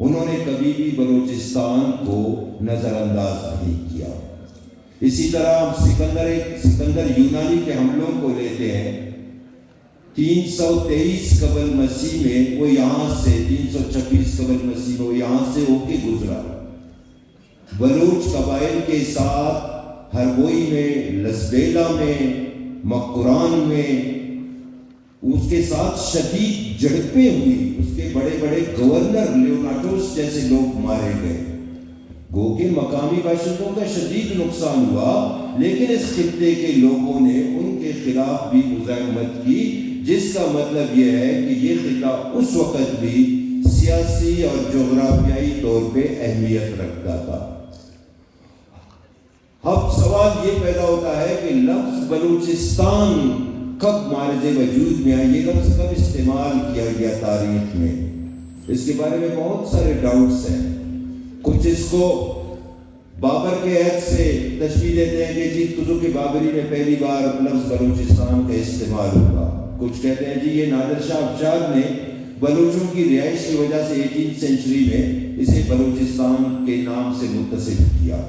انہوں نے کبھی بھی بلوچستان کو نظر انداز نہیں کیا۔ اسی طرح ہم سکندر یونانی کے حملوں کو لیتے ہیں، 323 قبل مسیح میں وہ یہاں سے 326 قبل مسیح میں وہ یہاں سے ہو کے گزرا، بلوچ قبائل کے ساتھ ہربوئی میں، لسبیلا میں، مقران میں اس کے ساتھ شدید جھڑپیں ہوئی، اس کے بڑے بڑے گورنر لیوناٹوس جیسے لوگ مارے گئے، گو کہ مقامی باشندوں کا شدید نقصان ہوا، لیکن اس خطے کے لوگوں نے ان کے خلاف بھی مزاحمت کی، جس کا مطلب یہ ہے کہ یہ خطہ اس وقت بھی سیاسی اور جغرافیائی طور پہ اہمیت رکھتا تھا۔ اب سوال یہ پیدا ہوتا ہے کہ لفظ بلوچستان کب مارج وجود میں آیا، یہ لفظ کب استعمال کیا گیا تاریخ میں؟ اس کے بارے میں بہت سارے ڈاؤٹس ہیں۔ کچھ اس کو بابر کے عہد سے تشبیہ دیتے ہیں کہ جی تزوک بابری میں پہلی بار لفظ بلوچستان کا استعمال ہوا، کچھ کہتے ہیں جی یہ نادر شاہ افشار نے بلوچوں کی رہائش کی وجہ سے 18 سینچری میں اسے بلوچستان کے نام سے متصف کیا۔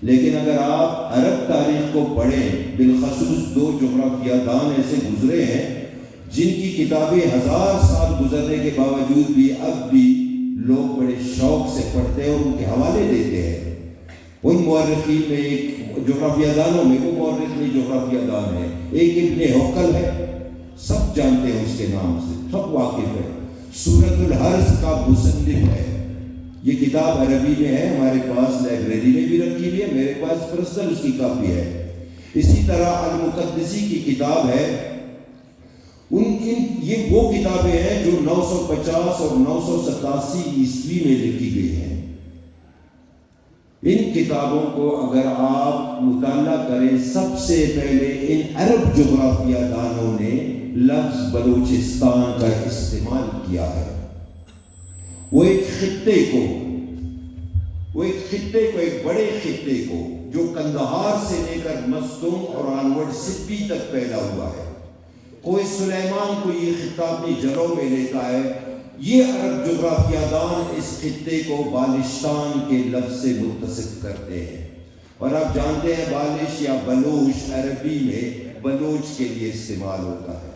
لیکن اگر آپ عرب تاریخ کو پڑھیں، بالخصوص 2 جغرافیہ دان ایسے گزرے ہیں جن کی کتابیں 1000 سال گزرنے کے باوجود بھی اب بھی لوگ بڑے شوق سے پڑھتے ہیں اور ان کے حوالے دیتے ہیں۔ ان مورخین میں ایک جغرافیہ دانوں میں، وہ مورخ نہیں جغرافیہ دان ہے، ایک ابن حقل ہے، سب جانتے ہیں اس کے نام سے، سب واقف ہے، سورۃ الحرث کا مصنف ہے۔ یہ کتاب عربی میں ہے، ہمارے پاس لائبریری میں بھی رکھی ہوئی ہے، میرے پاس پرسنل اس کی کاپی ہے۔ اسی طرح المقدسی کی کتاب ہے، یہ وہ کتابیں ہیں جو 950 اور 987 عیسوی میں لکھی گئی ہیں۔ ان کتابوں کو اگر آپ مطالعہ کریں، سب سے پہلے ان عرب جغرافیہ دانوں نے لفظ بلوچستان کا استعمال کیا ہے۔ وہ ایک بڑے خطے کو جو کندہار سے لے کر مصدوم اور آنورڈ سپی تک پھیلا ہوا ہے، کوئی سلیمان کو یہ خطہ اپنی جڑوں میں لیتا ہے، یہ عرب جغرافیہ دان اس خطے کو بالشتان کے لفظ سے متصف کرتے ہیں۔ اور آپ جانتے ہیں بالش یا بلوچ عربی میں بلوچ کے لیے استعمال ہوتا ہے۔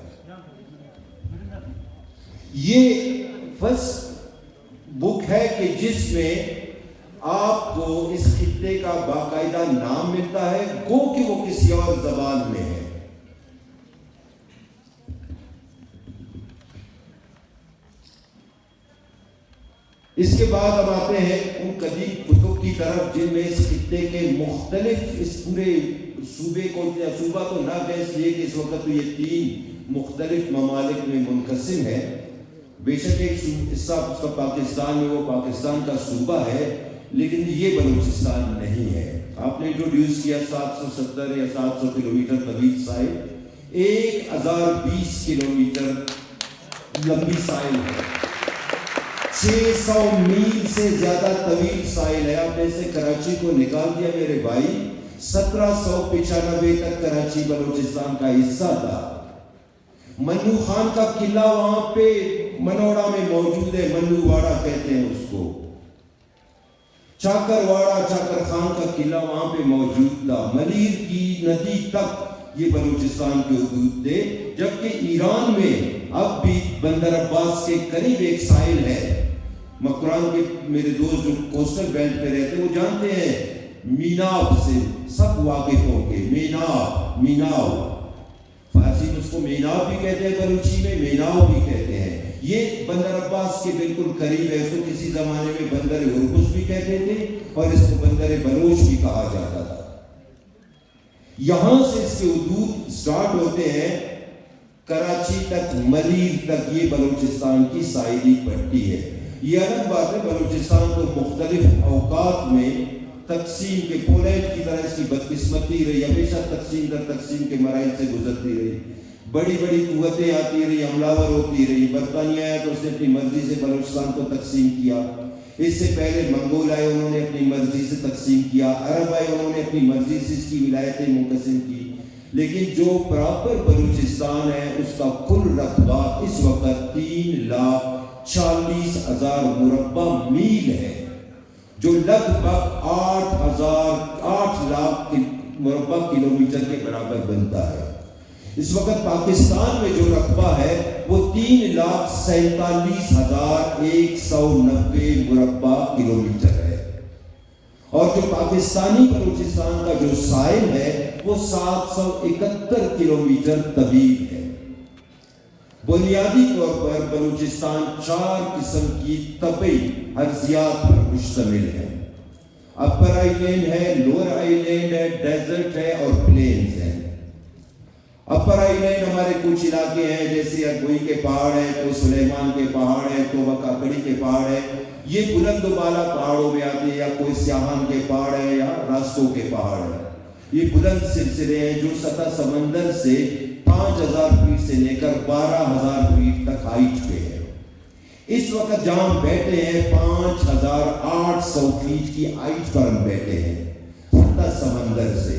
یہ فرسٹ بک ہے کہ جس میں آپ کو اس خطے کا باقاعدہ نام ملتا ہے، گو کہ وہ کسی اور زبان میں ہے۔ اس کے بعد اب آتے ہیں ان قدیم کتب کی طرف جن میں اس خطے کے مختلف، اس پورے صوبے کو، صوبہ تو نہ کہ اس لیے کہ اس وقت تو یہ 3 مختلف ممالک میں منقسم ہے، بے شک ایک حصہ اس کا پاکستان میں، وہ پاکستان کا صوبہ ہے، لیکن یہ بلوچستان نہیں ہے۔ آپ نے انٹروڈیوس کیا 770 یا 700 کلومیٹر طویل ساحل، 1020 کلومیٹر لمبی ساحل ہے، 600 میل سے زیادہ طویل ساحل ہے۔ آپ نے سے کراچی کو نکال دیا میرے بھائی، 1795 تک کراچی بلوچستان کا حصہ تھا۔ منو خان کا قلعہ وہاں پہ منوڑا میں موجود ہے، منو واڑا کہتے ہیں اس کو، چاکر واڑا، چاکر خان کا قلعہ وہاں پہ موجود تھا۔ منیر کی ندی تک یہ بلوچستان کے حدود تھے، جبکہ ایران میں اب بھی بندر عباس کے قریب ایک ساحل ہے۔ مکران کے میرے دوست جو کوسٹل بیلٹ پہ رہتے وہ جانتے ہیں، میناب سے سب واقف ہوں گے، میناو فارسی میں اس کو میناب بھی کہتے ہیں، بلوچی میں میناو بھی کہتے ہیں۔ یہ بندر عباس کے بالکل قریب ہے، اس کو کسی زمانے میں بندر ہرمز بھی کہتے تھے اور اس کو بندر بلوچ بھی کہا جاتا تھا۔ یہاں سے اس کے حدود سٹارٹ ہوتے ہیں کراچی تک، ملیر تک، یہ بلوچستان کی ساحلی پٹی ہے۔ یہ الگ بات ہے، بلوچستان کو مختلف اوقات میں تقسیم کے پولینڈ کی طرح اس کی بدقسمتی رہی، ہمیشہ تقسیم در تقسیم کے مراحل سے گزرتی رہی، بڑی بڑی قوتیں آتی رہی، حملہ ہوتی رہی۔ برطانیہ آیا تو اس نے اپنی مرضی سے بلوچستان کو تقسیم کیا، اس سے پہلے منگول آئے، انہوں نے اپنی مرضی سے تقسیم کیا، عرب آئے، انہوں نے اپنی مرضی سے اس کی ولایتیں منقسم کی، لیکن جو پراپر بلوچستان ہے اس کا کل رقبہ اس وقت 40,000 مربع میل ہے، جو لگ بھگ 8 لاکھ مربع کلومیٹر کے برابر بنتا ہے۔ اس وقت پاکستان میں جو رقبہ ہے وہ 3,47,190 مربع کلومیٹر ہے، اور جو پاکستانی بلوچستان کا جو ساحل ہے وہ 771 کلومیٹر طویل ہے۔ بنیادی طور پر بلوچستان 4 قسم کی طبعی ارضیات پر مشتمل ہے۔ اپر آئی لینڈ ہے، لوور آئی لینڈ ہے، ڈیزرٹ ہے اور پلینز ہے۔ اپر آئی لینڈ ہمارے کچھ علاقے ہیں جیسے ارگوئی کے پہاڑ ہیں، تو سلیمان کے پہاڑ ہیں، تو کاکڑی کے پہاڑ ہیں، یہ بلند و بالا پہاڑوں میں آتے ہیں، یا کوئی سیاحان کے پہاڑ ہیں یا راستوں کے پہاڑ ہیں۔ یہ بلند سلسلے ہیں جو سطح سمندر سے 5,000 فیٹ سے لے کر 12,000 فیٹ تک ہائٹ پہ ہے۔ اس وقت جہاں ہم بیٹھے ہیں 5,800 فیٹ کی ہائٹ پر ہم بیٹھے ہیں سطح سمندر سے۔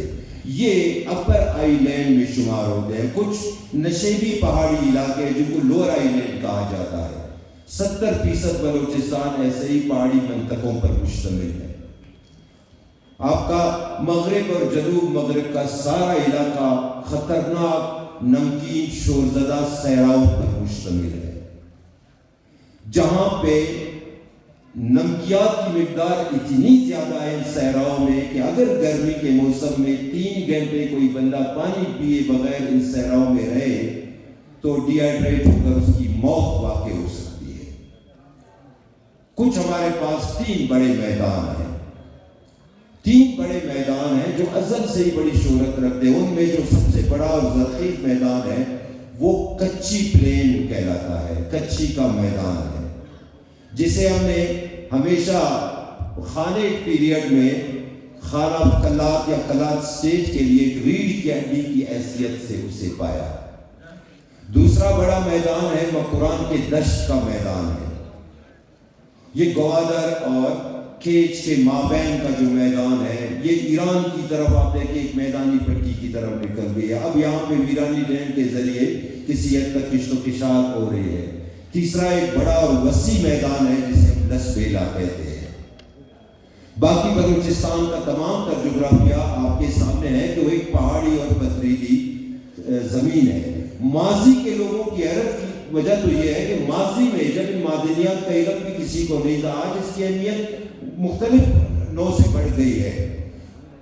یہ اپر آئی لینڈ میں شمار ہوتے ہیں۔ کچھ نشیبی پہاڑی علاقے ہیں جن کو لوور آئی لینڈ کہا جاتا ہے۔ 70% بلوچستان ایسے ہی پہاڑی منطقوں پر مشتمل ہے۔ آپ کا مغرب اور جنوب مغرب کا سارا علاقہ خطرناک نمکین شورزدہ صحراؤں پر مشتمل ہے، جہاں پہ نمکیات کی مقدار اتنی زیادہ ہے ان صحراؤں میں کہ اگر گرمی کے موسم میں 3 گھنٹے کوئی بندہ پانی پیے بغیر ان صحراؤں میں رہے تو ڈی ہائیڈریٹ ہو کر اس کی موت واقع ہو سکتی ہے۔ کچھ ہمارے پاس 3 بڑے میدان ہیں، 3 بڑے میدان ہیں جو ازل سے ہی بڑی شہرت رکھتے ہیں۔ ان میں جو سب سے بڑا اور زرخیز میدان ہے وہ کچی پلین کہلاتا ہے، کچی کا میدان ہے، جسے ہم نے ہمیشہ خانے پیریڈ میں خانہ کلات یا کلات سٹیج کے لیے ایک ریڑھ کی ہڈی کی حیثیت سے اسے پایا۔ دوسرا بڑا میدان ہے وہ قرآن کے دشت کا میدان ہے۔ یہ گوادر اور کیچ کے مابین کا جو میدان ہے، یہ ایران کی طرف آپ دیکھیں ایک میدانی پٹی کی طرف نکل گئی ہے۔ اب یہاں پہ ویرانی لینڈ کے ذریعے کسی حد تک کشت و کشاک ہو رہی ہے۔ تیسرا ایک بڑا اور وسیع میدان ہے جسے ہم لسبیلا کہتے ہیں۔ باقی بلوچستان کا تمام تر جغرافیہ آپ کے سامنے ہے کہ وہ ایک پہاڑی اور پتھریلی زمین ہے۔ ماضی کے لوگوں کی حیرت کی وجہ تو یہ ہے کہ ماضی میں جب ان معدنیات کا علم بھی کسی کو نہیں تھا، آج اس کی اہمیت مختلف نو سے بڑھ گئی ہے۔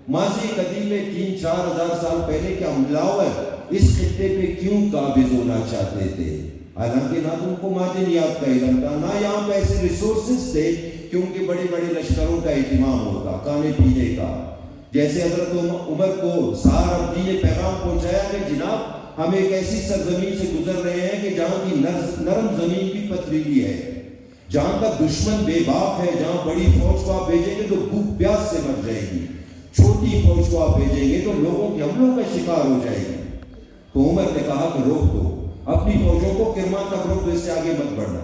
ماضی قدیم میں 3-4 ہزار سال پہلے کے حملاور اس خطے پہ کیوں قابض ہونا چاہتے تھے؟ حالانکہ نہ تو ان کو معدنیات کا علم تھا، نہ یہاں پہ ایسے ریسورسز تھے کیونکہ بڑے بڑے لشکروں کا اہتمام ہوتا کھانے پینے کا۔ جیسے حضرت عمر کو سار ابدی نے پیغام پہنچایا کہ جناب ہم ایک ایسی سرزمین سے گزر رہے ہیں کہ جہاں کی نرم زمین بھی پتھریلی ہے، جہاں کا دشمن بے باک ہے، جہاں بڑی فوج کو آپ بھیجیں گے تو بھوک پیاس سے مر جائے گی، چھوٹی فوج کو آپ بھیجیں گے تو لوگوں کے حملوں کا شکار ہو جائے گی۔ تو عمر نے کہا کہ روک دو، اپنی فوجوں کو کرمان تک روک دو، اس سے آگے مت بڑھنا۔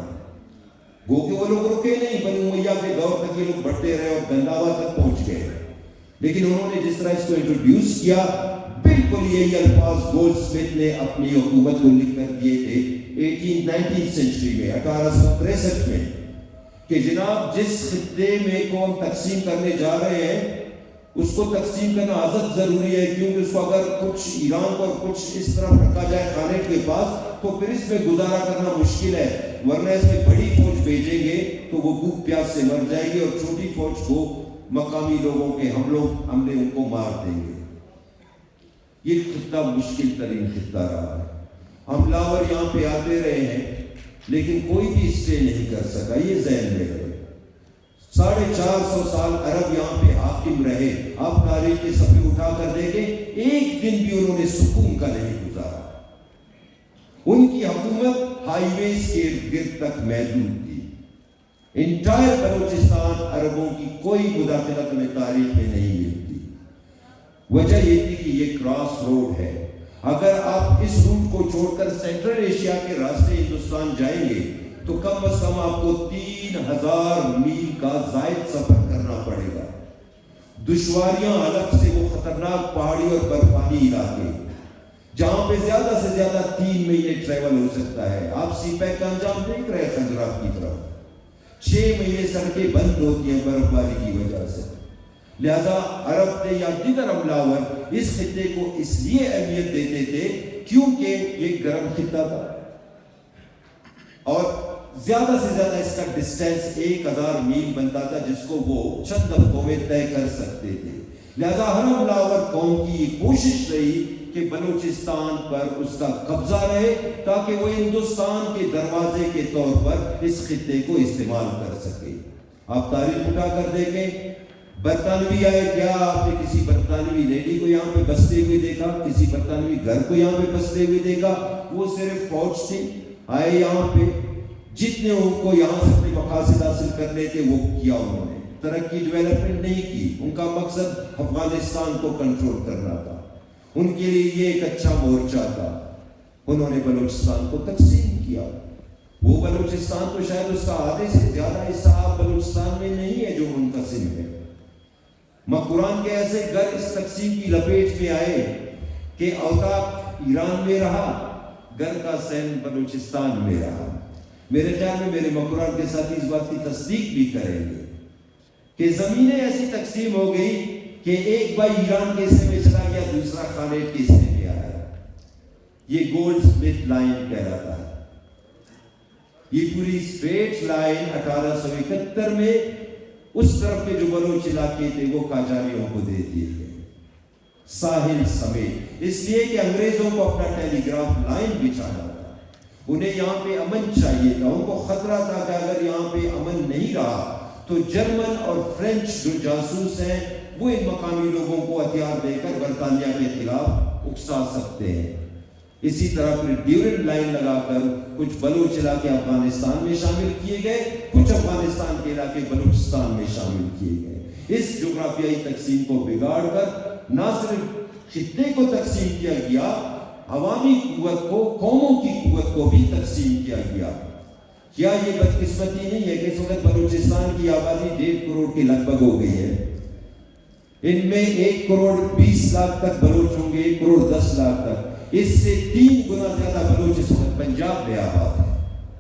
گو کہ وہ لوگ رکے نہیں، بنی امیہ کے دور تک یہ لوگ بڑھتے رہے اور گنداوا تک پہنچ گئے، لیکن انہوں نے جس طرح اس کو انٹروڈیوس کیا بالکل یہی الفاظ گولڈ سمتھ نے اپنی حکومت کو لکھ کر دیے تھے 19th سینچری میں 1863 میں کہ جناب جس خطے میں کو ہم تقسیم کرنے جا رہے ہیں اس کو تقسیم کرنا حضرت ضروری ہے، کیونکہ اس کو اگر کچھ ایران کو اور کچھ اس طرح رکھا جائے خانیٹ کے پاس تو پھر اس میں گزارا کرنا مشکل ہے، ورنہ اس میں بڑی فوج بھیجیں گے تو وہ بھوک پیاس سے مر جائے گی اور چھوٹی فوج کو مقامی لوگوں کے حملے ان کو مار دیں گے۔ یہ خطہ مشکل ترین خطہ رہا ہے۔ حملاور یہاں پہ آتے رہے ہیں لیکن کوئی بھی اسٹے نہیں کر سکا، یہ ذہن میں رہے۔ 450 سال عرب یہاں پہ حاکم رہے، آپ تاریخ کے صفحے اٹھا کر دیکھیں ایک دن بھی انہوں نے سکون کا نہیں گزارا۔ ان کی حکومت ہائی ویز کے گرد تک محدود تھی۔ انٹائر بلوچستان عربوں کی کوئی مداخلت میں تاریخ میں نہیں ملتی۔ وجہ یہ تھی کہ یہ کراس روڈ ہے، اگر آپ اس روٹ کو چھوڑ کر سینٹرل ایشیا کے راستے ہندوستان جائیں گے تو کم از کم آپ کو 3000 میل کا زائد سفر کرنا پڑے گا۔ دشواریاں الگ سے وہ خطرناک پہاڑی اور برفانی علاقے جہاں پہ زیادہ سے زیادہ 3 مہینے ٹریول ہو سکتا ہے. آپ سی پیک کا انجام دیکھ رہے ہیں خنجرات کی طرف. 6 مہینے سڑکیں بند ہوتی ہیں برف باری کی وجہ سے. لہذا عرب تھے یا دیگر حملاور اس خطے کو اس لیے اہمیت دیتے تھے کیونکہ یہ گرم خطہ تھا اور زیادہ سے زیادہ اس کا ڈسٹینس 1000 میل بنتا تھا جس کو وہ چند ہفتوں میں طے کر سکتے تھے. لہذا ہر حملاور قوم کی یہ کوشش رہی کہ بلوچستان پر اس کا قبضہ رہے تاکہ وہ ہندوستان کے دروازے کے طور پر اس خطے کو استعمال کر سکے. آپ تاریخ اٹھا کر دیکھیں, برطانوی آئے, کیا آپ نے کسی برطانوی لیڈی کو یہاں پہ بستے ہوئے دیکھا؟ کسی برطانوی گھر کو یہاں پہ بستے ہوئے دیکھا؟ وہ صرف فوج تھی, آئے یہاں پہ, جتنے ان کو یہاں سے اپنے مقاصد حاصل کرنے تھے وہ کیا, انہوں نے ترقی ڈیولپمنٹ نہیں کی. ان کا مقصد افغانستان کو کنٹرول کرنا تھا, ان کے لیے یہ ایک اچھا مورچہ تھا. انہوں نے بلوچستان کو تقسیم کیا. وہ بلوچستان تو شاید اس کا آدھے سے زیادہ حصہ بلوچستان میں نہیں ہے جو منقسم ہے. قرآن کے ایسے گھر اس تقسیم کی لپیٹ میں آئے کہ اوتاق ایران میں رہا, گھر کا سین بلوچستان میں رہا. میرے خیال میں میرے قرآن کے ساتھ اس بات کی تصدیق بھی کریں گے کہ زمینیں ایسی تقسیم ہو گئی کہ ایک بھائی ایران کے حصے میں چلا گیا, دوسرا خالد کے حصے میں آیا. یہ گولڈ سمتھ لائن کہلاتا ہے. یہ پوری اسٹریٹ لائن 1871 میں اس طرف کے جو بلوچ علاقے تھے وہ قاجاریوں کو دے دیے گئے, ساحل سمیت, اس لیے کہ انگریزوں کو اپنا ٹیلی گراف لائن بچھانا تھا. انہیں یہاں پہ امن چاہیے تھا. ان کو خطرہ تھا کہ اگر یہاں پہ امن نہیں رہا تو جرمن اور فرینچ جو جاسوس ہیں وہ ان مقامی لوگوں کو ہتھیار دے کر برطانیہ کے خلاف اکسا سکتے ہیں. اسی طرح پھر ڈیورنڈ لائن لگا کر کچھ بلوچ علاقے افغانستان میں شامل کیے گئے, کچھ افغانستان کے علاقے بلوچستان میں شامل کیے گئے. اس جغرافیائی تقسیم کو بگاڑ کر نہ صرف خطے کو تقسیم کیا گیا, عوامی قوت کو, قوموں کی قوت کو بھی تقسیم کیا گیا. کیا یہ بدقسمتی نہیں ہے کہ اس وقت بلوچستان کی آبادی 1.5 کروڑ کے لگ بھگ ہو گئی ہے. ان میں 1 کروڑ 20 لاکھ تک بلوچ ہوں گے, 1 کروڑ 10 لاکھ تک. اس سے 3 گنا زیادہ بلوچ اس وقت پنجاب میں آباد ہے.